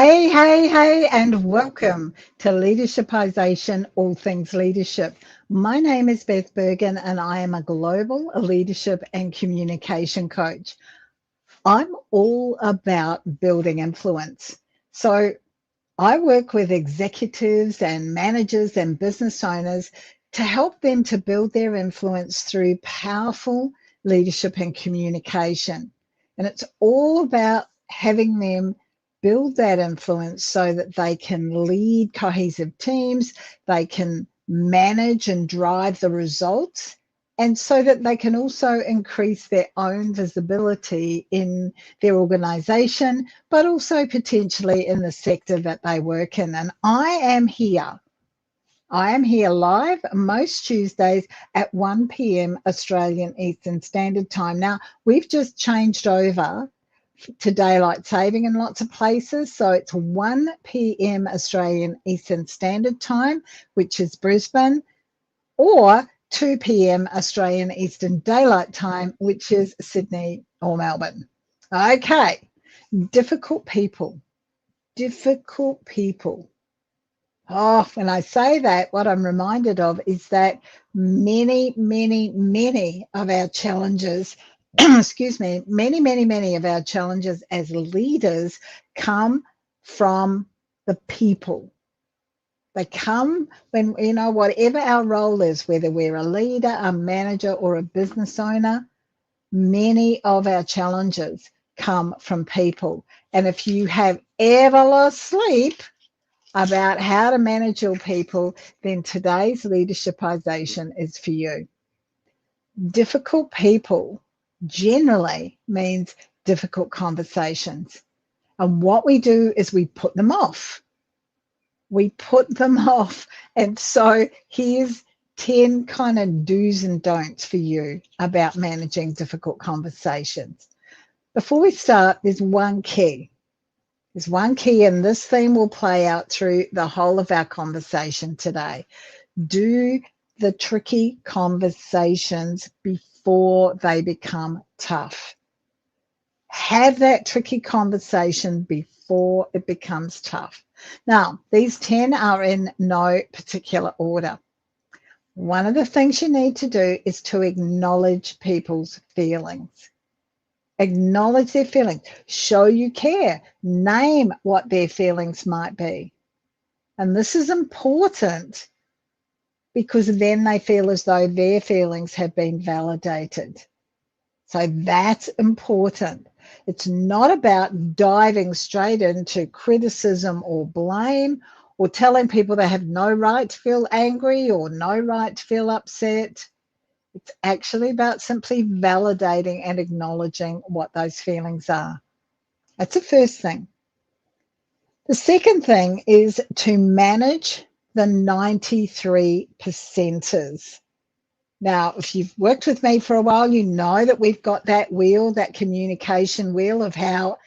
Hey, and welcome to Leadershipisation, all things leadership. My name is Beth Berghan, and I am a global leadership and communication coach. I'm all about building influence. So I work with executives and managers and business owners to help them to build their influence through powerful leadership and communication. And it's all about having them build that influence so that they can lead cohesive teams, they can manage and drive the results, and so that they can also increase their own visibility in their organization, but also potentially in the sector that they work in. And I am here live most Tuesdays at 1 p.m. Australian Eastern Standard Time. Now, we've just changed over to daylight saving in lots of places. So it's 1 p.m. Australian Eastern Standard Time, which is Brisbane, or 2 p.m. Australian Eastern Daylight Time, which is Sydney or Melbourne. Okay, difficult people. Oh, when I say that, what I'm reminded of is that many of our challenges, many of our challenges as leaders come from the people. They come when, whatever our role is, whether we're a leader, a manager, or a business owner, many of our challenges come from people. And if you have ever lost sleep about how to manage your people, then today's leadershipisation is for you. Difficult people generally means difficult conversations. And what we do is we put them off. And so here's 10 kind of do's and don'ts for you about managing difficult conversations. Before we start, there's one key. And this theme will play out through the whole of our conversation today. Do the tricky conversations before they become tough. Have that tricky conversation before it becomes tough. Now, these 10 are in no particular order. One of the things you need to do is to acknowledge people's feelings. Acknowledge their feelings. Show you care. Name what their feelings might be. And this is important because then they feel as though their feelings have been validated. So that's important. It's not about diving straight into criticism or blame or telling people they have no right to feel angry or no right to feel upset. It's actually about simply validating and acknowledging what those feelings are. That's the first thing. The second thing is to manage the 93%ers. Now, if you've worked with me for a while, you know that we've got that wheel, that communication wheel of how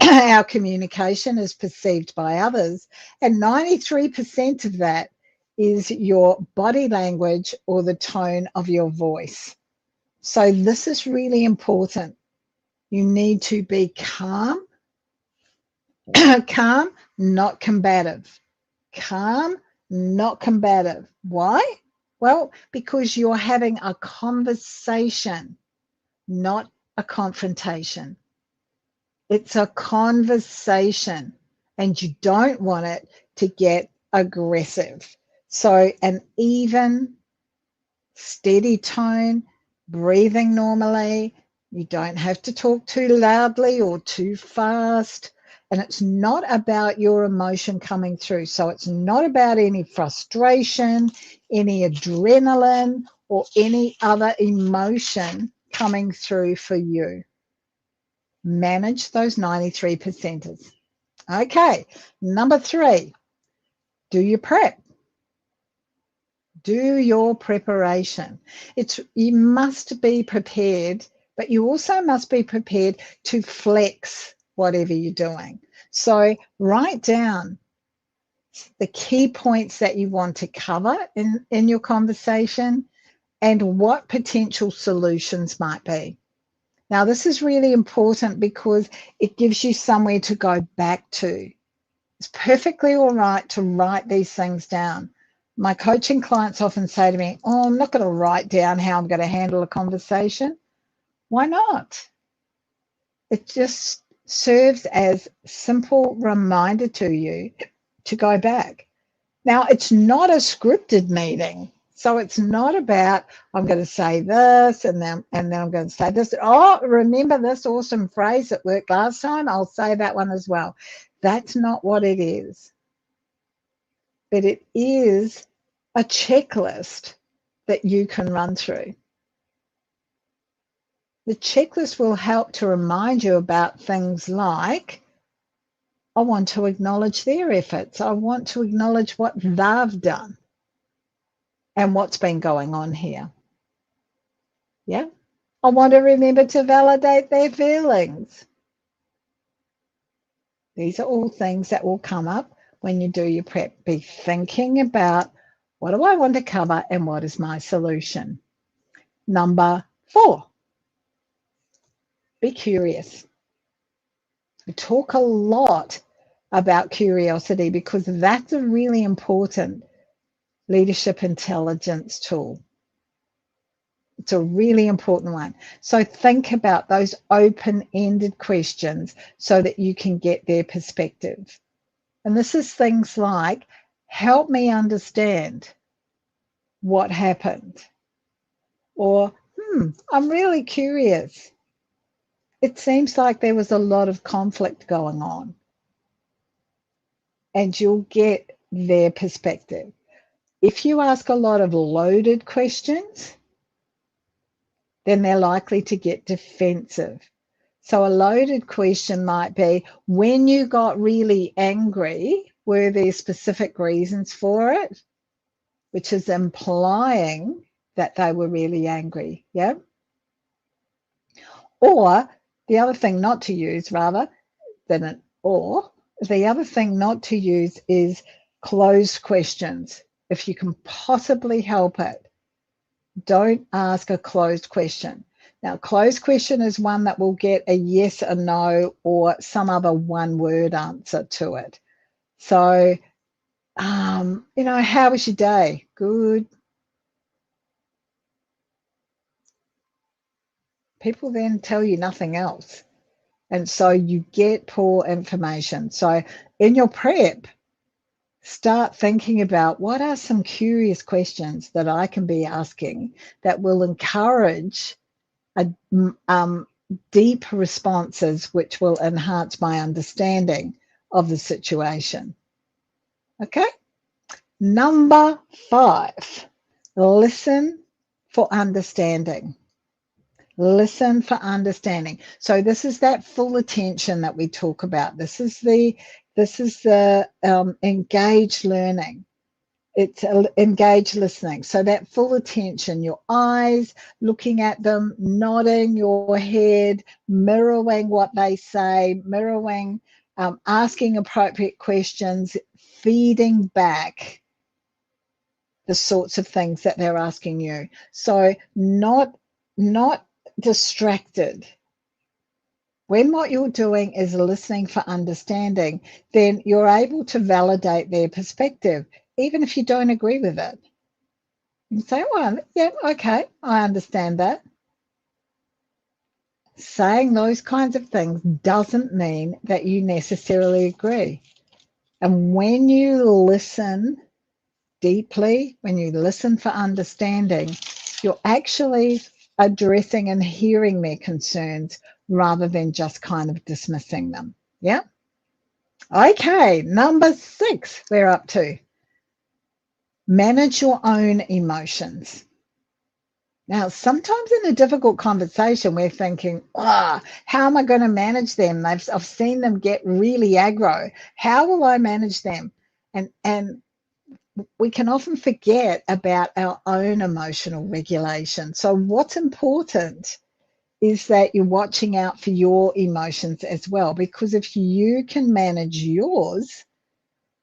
our communication is perceived by others. And 93% of that is your body language or the tone of your voice. So this is really important. You need to be calm, not combative. Calm, not combative. Why? Well, because you're having a conversation, not a confrontation. It's a conversation, and you don't want it to get aggressive. So an even, steady tone, breathing normally. You don't have to talk too loudly or too fast. And it's not about your emotion coming through. So it's not about any frustration, any adrenaline, or any other emotion coming through for you. Manage those 93%ers. Okay, number 3, do your prep. Do your preparation. You must be prepared, but you also must be prepared to flex whatever you're doing. So write down the key points that you want to cover in your conversation and what potential solutions might be. Now, this is really important because it gives you somewhere to go back to. It's perfectly all right to write these things down. My coaching clients often say to me, oh, I'm not going to write down how I'm going to handle a conversation. Why not? It just serves as simple reminder to you to go back. Now, it's not a scripted meeting. So it's not about, I'm going to say this and then I'm going to say this. Oh, remember this awesome phrase that worked last time? I'll say that one as well. That's not what it is. But it is a checklist that you can run through. The checklist will help to remind you about things like, I want to acknowledge their efforts. I want to acknowledge what they've done and what's been going on here. Yeah. I want to remember to validate their feelings. These are all things that will come up when you do your prep. Be thinking about, what do I want to cover and what is my solution? Number 4, be curious. We talk a lot about curiosity because that's a really important leadership intelligence tool. It's a really important one. So think about those open-ended questions so that you can get their perspective. And this is things like, help me understand what happened. Or, I'm really curious. It seems like there was a lot of conflict going on. And you'll get their perspective. If you ask a lot of loaded questions, then they're likely to get defensive. So a loaded question might be, when you got really angry, were there specific reasons for it? Which is implying that they were really angry, yeah? Or the other thing not to use rather than an or, the other thing not to use is closed questions. If you can possibly help it, don't ask a closed question. Now, closed question is one that will get a yes or no or some other one-word answer to it. So, how was your day? Good. People then tell you nothing else. And so you get poor information. So in your prep, start thinking about what are some curious questions that I can be asking that will encourage deep responses which will enhance my understanding of the situation. Okay? Number 5, listen for understanding. Listen for understanding. So this is that full attention that we talk about. This is the engaged learning. It's engaged listening. So that full attention, your eyes, looking at them, nodding your head, mirroring what they say, mirroring, asking appropriate questions, feeding back the sorts of things that they're asking you. So not distracted. When what you're doing is listening for understanding, then you're able to validate their perspective, even if you don't agree with it. You say, well, yeah, okay, I understand that. Saying those kinds of things doesn't mean that you necessarily agree. And when you listen deeply, when you listen for understanding, you're actually addressing and hearing their concerns rather than just kind of dismissing them. Yeah? Okay, number 6, we're up to. Manage your own emotions. Now, sometimes in a difficult conversation, we're thinking, how am I going to manage them? I've seen them get really aggro. How will I manage them? And we can often forget about our own emotional regulation. So what's important is that you're watching out for your emotions as well, because if you can manage yours,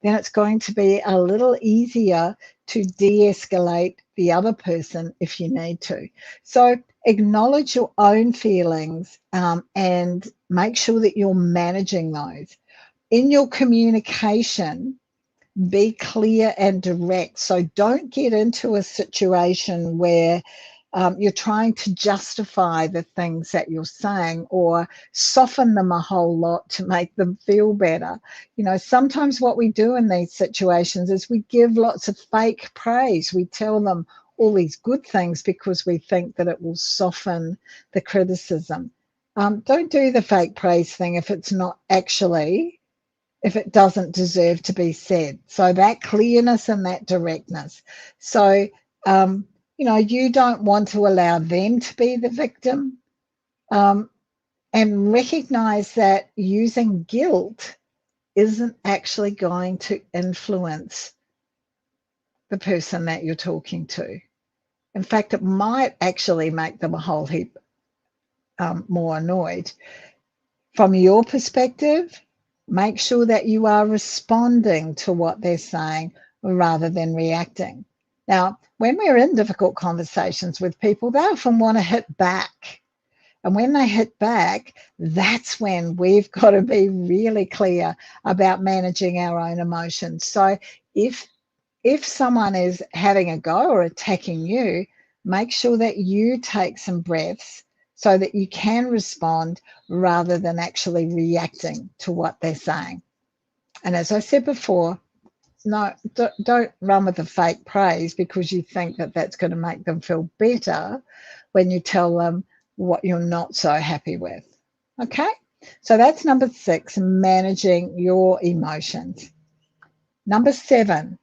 then it's going to be a little easier to de-escalate the other person if you need to. So acknowledge your own feelings and make sure that you're managing those. In your communication, be clear and direct. So don't get into a situation where you're trying to justify the things that you're saying or soften them a whole lot to make them feel better. You know, sometimes what we do in these situations is we give lots of fake praise. We tell them all these good things because we think that it will soften the criticism. Don't do the fake praise thing if it's not actually, if it doesn't deserve to be said. So that clearness and that directness. So, you know, you don't want to allow them to be the victim, and recognize that using guilt isn't actually going to influence the person that you're talking to. In fact, it might actually make them a whole heap more annoyed. From your perspective, make sure that you are responding to what they're saying rather than reacting. Now, when we're in difficult conversations with people, they often want to hit back. And when they hit back, that's when we've got to be really clear about managing our own emotions. So if someone is having a go or attacking you, make sure that you take some breaths so that you can respond rather than actually reacting to what they're saying. And as I said before, no, don't run with the fake praise because you think that that's going to make them feel better when you tell them what you're not so happy with. Okay? So that's number 6, managing your emotions. Number 7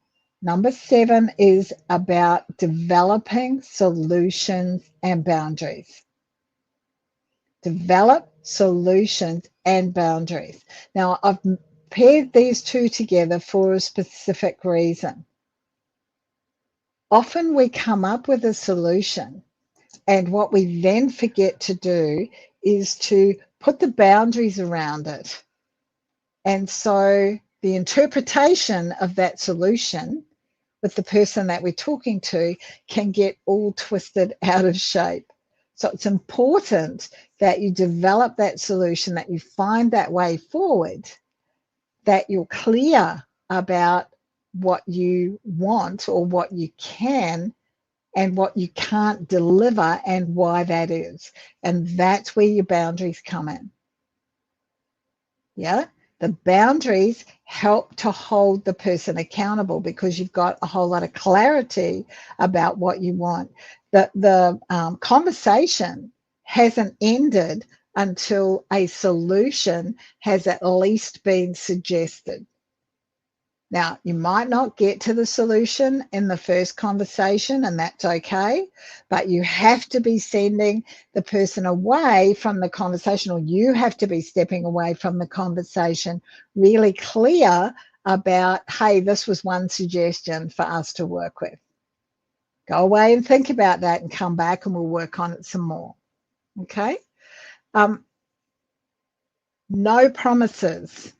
is about developing solutions and boundaries. Develop solutions and boundaries. Now, I've paired these two together for a specific reason. Often we come up with a solution, and what we then forget to do is to put the boundaries around it. And so the interpretation of that solution with the person that we're talking to can get all twisted out of shape. So it's important that you develop that solution, that you find that way forward, that you're clear about what you want or what you can and what you can't deliver and why that is. And that's where your boundaries come in. Yeah? The boundaries help to hold the person accountable because you've got a whole lot of clarity about what you want. The conversation hasn't ended until a solution has at least been suggested. Now, you might not get to the solution in the first conversation, and that's okay, but you have to be sending the person away from the conversation, or you have to be stepping away from the conversation really clear about, hey, this was one suggestion for us to work with. Go away and think about that and come back and we'll work on it some more. Okay? No promises.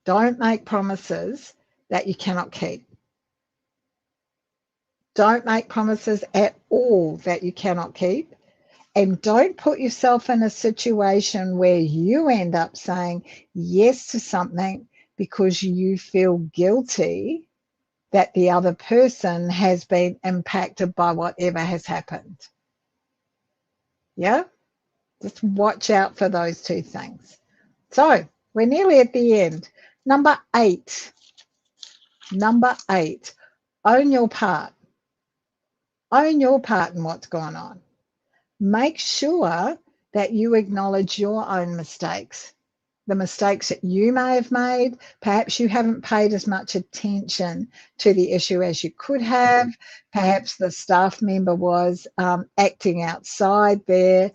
Don't make promises that you cannot keep. Don't make promises at all that you cannot keep. And don't put yourself in a situation where you end up saying yes to something because you feel guilty that the other person has been impacted by whatever has happened. Yeah? Just watch out for those two things. So we're nearly at the end. Number 8. Own your part. Own your part in what's going on. Make sure that you acknowledge your own mistakes, the mistakes that you may have made. Perhaps you haven't paid as much attention to the issue as you could have. Perhaps the staff member was acting outside their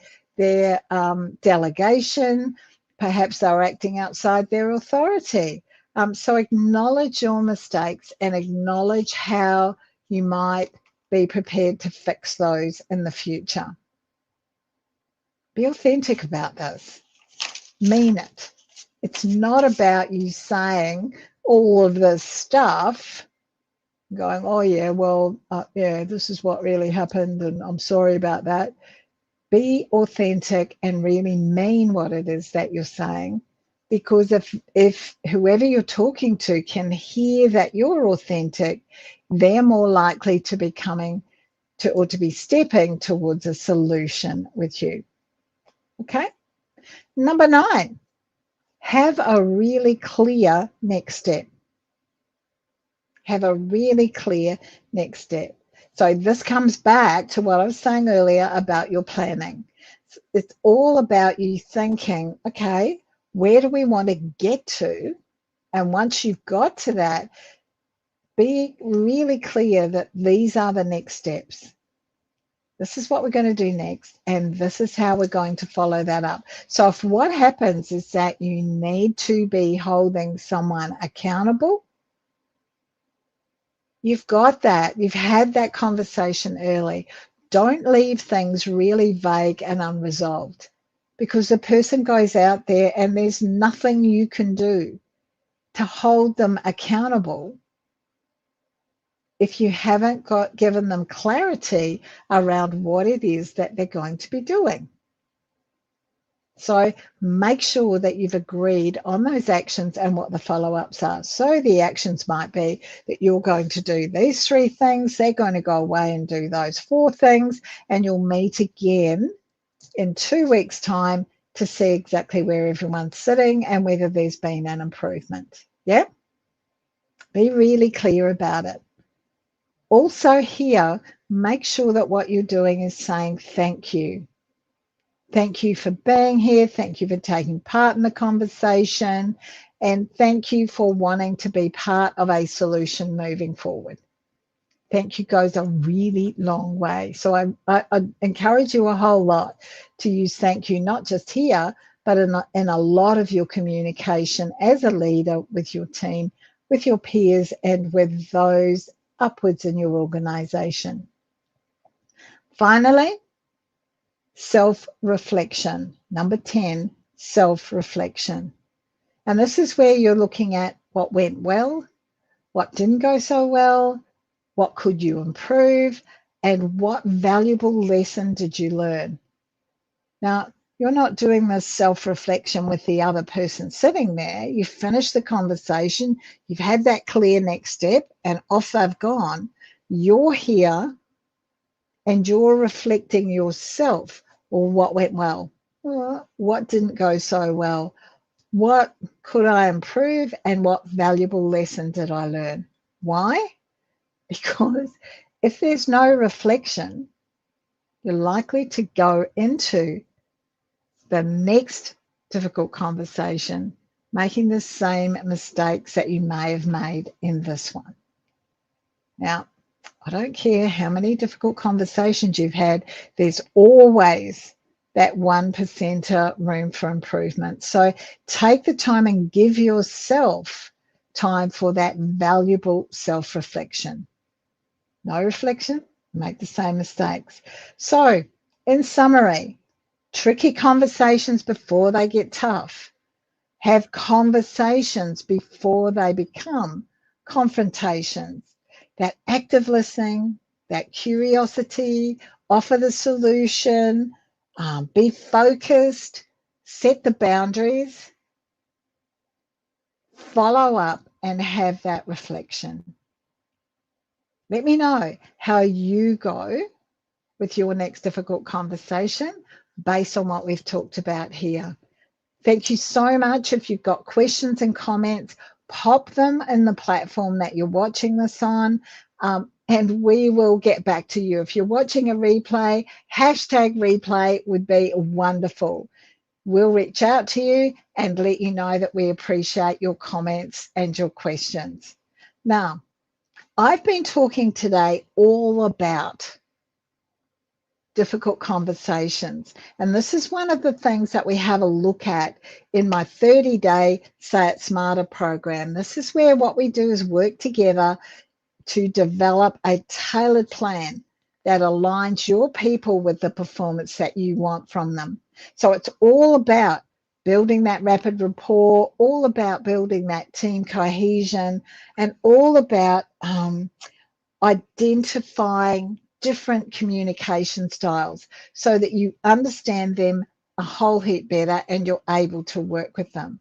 delegation. Perhaps they were acting outside their authority. So acknowledge your mistakes and acknowledge how you might be prepared to fix those in the future. Be authentic about this. Mean it. It's not about you saying all of this stuff, going, oh yeah, well, yeah, this is what really happened and I'm sorry about that. Be authentic and really mean what it is that you're saying Because if whoever you're talking to can hear that you're authentic, they're more likely to be coming to, or to be stepping towards a solution with you. Okay. Number 9, have a really clear next step. Have a really clear next step. So this comes back to what I was saying earlier about your planning. It's all about you thinking, okay, where do we want to get to? And once you've got to that, be really clear that these are the next steps. This is what we're going to do next, and this is how we're going to follow that up. So if what happens is that you need to be holding someone accountable, you've got that. You've had that conversation early. Don't leave things really vague and unresolved, because the person goes out there and there's nothing you can do to hold them accountable if you haven't given them clarity around what it is that they're going to be doing. So make sure that you've agreed on those actions and what the follow-ups are. So the actions might be that you're going to do these 3 things, they're going to go away and do those 4 things, and you'll meet again in 2 weeks' time to see exactly where everyone's sitting and whether there's been an improvement. Yeah? Be really clear about it. Also here, make sure that what you're doing is saying thank you. Thank you for being here. Thank you for taking part in the conversation. And thank you for wanting to be part of a solution moving forward. Thank you goes a really long way. So I encourage you a whole lot to use thank you, not just here, but in a lot of your communication as a leader with your team, with your peers, and with those upwards in your organization. Finally, self-reflection. Number 10, self-reflection. And this is where you're looking at what went well, what didn't go so well, what could you improve, and what valuable lesson did you learn? Now, you're not doing this self-reflection with the other person sitting there. You've finished the conversation, you've had that clear next step, and off they've gone. You're here and you're reflecting yourself, or what went well, or what didn't go so well, what could I improve, and what valuable lesson did I learn? Why? Because if there's no reflection, you're likely to go into the next difficult conversation making the same mistakes that you may have made in this one. Now, I don't care how many difficult conversations you've had, there's always that 1% room for improvement. So take the time and give yourself time for that valuable self-reflection. No reflection, make the same mistakes. So in summary, tricky conversations before they get tough. Have conversations before they become confrontations. That active listening, that curiosity, offer the solution, be focused, set the boundaries, follow up, and have that reflection. Let me know how you go with your next difficult conversation based on what we've talked about here. Thank you so much. If you've got questions and comments, pop them in the platform that you're watching this on, and we will get back to you. If you're watching a replay, #replay would be wonderful. We'll reach out to you and let you know that we appreciate your comments and your questions. Now, I've been talking today all about difficult conversations. And this is one of the things that we have a look at in my 30-day Say It Smarter program. This is where what we do is work together to develop a tailored plan that aligns your people with the performance that you want from them. So it's all about building that rapid rapport, all about building that team cohesion, and all about identifying different communication styles so that you understand them a whole heap better and you're able to work with them.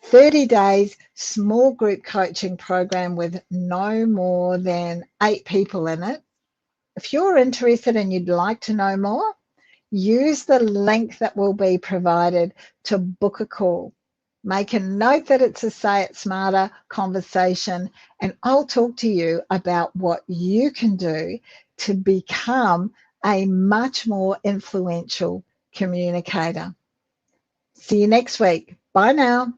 30 days, small group coaching program with no more than 8 people in it. If you're interested and you'd like to know more, use the link that will be provided to book a call. Make a note that it's a Say It Smarter conversation, and I'll talk to you about what you can do to become a much more influential communicator. See you next week. Bye now.